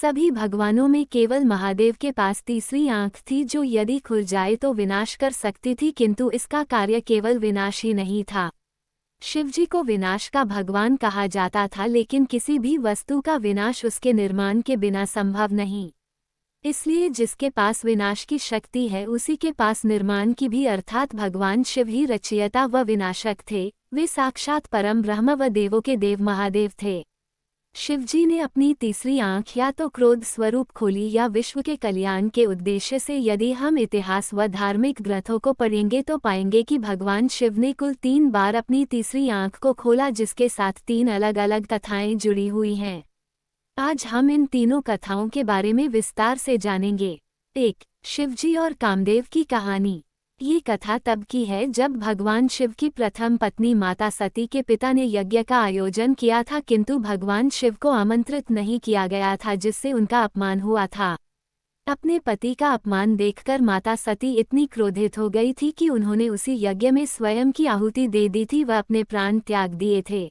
सभी भगवानों में केवल महादेव के पास तीसरी आंख थी जो यदि खुल जाए तो विनाश कर सकती थी, किंतु इसका कार्य केवल विनाश ही नहीं था। शिवजी को विनाश का भगवान कहा जाता था, लेकिन किसी भी वस्तु का विनाश उसके निर्माण के बिना संभव नहीं। इसलिए जिसके पास विनाश की शक्ति है उसी के पास निर्माण की भी, अर्थात भगवान शिव ही रचयिता व विनाशक थे। वे साक्षात परम ब्रह्म व देवों के देव महादेव थे। शिवजी ने अपनी तीसरी आंख या तो क्रोध स्वरूप खोली या विश्व के कल्याण के उद्देश्य से। यदि हम इतिहास व धार्मिक ग्रंथों को पढ़ेंगे तो पाएंगे कि भगवान शिव ने कुल 3 बार अपनी तीसरी आंख को खोला, जिसके साथ 3 अलग अलग कथाएं जुड़ी हुई हैं। आज हम इन तीनों कथाओं के बारे में विस्तार से जानेंगे। 1. शिवजी और कामदेव की कहानी। ये कथा तब की है जब भगवान शिव की प्रथम पत्नी माता सती के पिता ने यज्ञ का आयोजन किया था, किंतु भगवान शिव को आमंत्रित नहीं किया गया था, जिससे उनका अपमान हुआ था। अपने पति का अपमान देखकर माता सती इतनी क्रोधित हो गई थी कि उन्होंने उसी यज्ञ में स्वयं की आहुति दे दी थी व अपने प्राण त्याग दिए थे।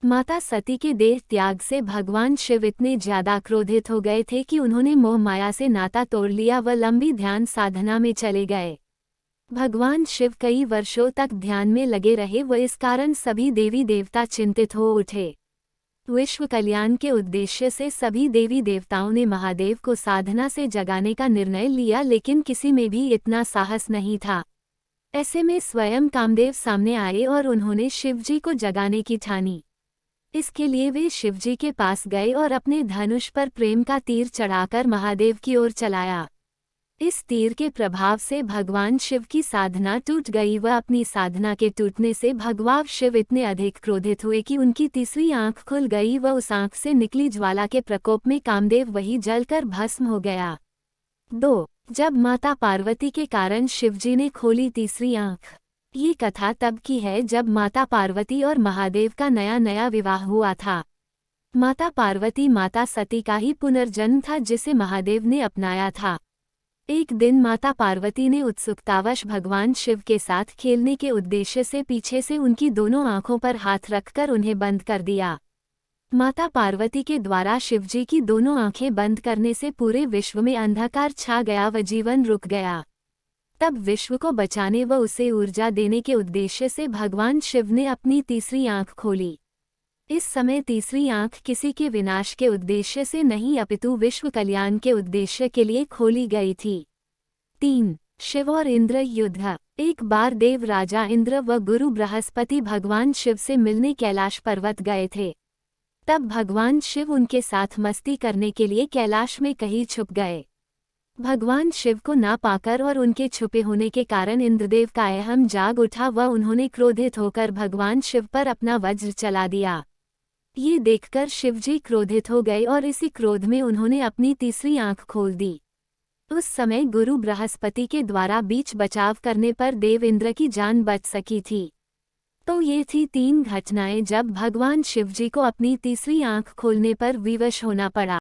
माता सती के देह त्याग से भगवान शिव इतने ज्यादा क्रोधित हो गए थे कि उन्होंने मोह माया से नाता तोड़ लिया व लंबी ध्यान साधना में चले गए। भगवान शिव कई वर्षों तक ध्यान में लगे रहे व इस कारण सभी देवी देवता चिंतित हो उठे। विश्व कल्याण के उद्देश्य से सभी देवी देवताओं ने महादेव को साधना से जगाने का निर्णय लिया, लेकिन किसी में भी इतना साहस नहीं था। ऐसे में स्वयं कामदेव सामने आए और उन्होंने शिवजी को जगाने की ठानी। इसके लिए वे शिवजी के पास गए और अपने धनुष पर प्रेम का तीर चढ़ाकर महादेव की ओर चलाया। इस तीर के प्रभाव से भगवान शिव की साधना टूट गई व अपनी साधना के टूटने से भगवान शिव इतने अधिक क्रोधित हुए कि उनकी तीसरी आंख खुल गई व उस आंख से निकली ज्वाला के प्रकोप में कामदेव वही जलकर भस्म हो गया। 2. जब माता पार्वती के कारण शिवजी ने खोली तीसरी आंख। ये कथा तब की है जब माता पार्वती और महादेव का नया नया विवाह हुआ था। माता पार्वती माता सती का ही पुनर्जन्म था, जिसे महादेव ने अपनाया था। एक दिन माता पार्वती ने उत्सुकतावश भगवान शिव के साथ खेलने के उद्देश्य से पीछे से उनकी दोनों आंखों पर हाथ रखकर उन्हें बंद कर दिया। माता पार्वती के द्वारा शिवजी की दोनों आंखें बंद करने से पूरे विश्व में अंधकार छा गया व जीवन रुक गया। तब विश्व को बचाने व उसे ऊर्जा देने के उद्देश्य से भगवान शिव ने अपनी तीसरी आंख खोली। इस समय तीसरी आंख किसी के विनाश के उद्देश्य से नहीं अपितु विश्व कल्याण के उद्देश्य के लिए खोली गई थी। 3. शिव और इंद्र युद्ध। एक बार देव राजा इंद्र व गुरु बृहस्पति भगवान शिव से मिलने कैलाश पर्वत गए थे। तब भगवान शिव उनके साथ मस्ती करने के लिए कैलाश में कहीं छुप गए। भगवान शिव को ना पाकर और उनके छुपे होने के कारण इंद्रदेव का अहम जाग उठा व उन्होंने क्रोधित होकर भगवान शिव पर अपना वज्र चला दिया। ये देखकर शिवजी क्रोधित हो गए और इसी क्रोध में उन्होंने अपनी तीसरी आंख खोल दी। उस समय गुरु बृहस्पति के द्वारा बीच बचाव करने पर देव इंद्र की जान बच सकी थी। तो ये थी 3 घटनाएं जब भगवान शिवजी को अपनी तीसरी आंख खोलने पर विवश होना पड़ा।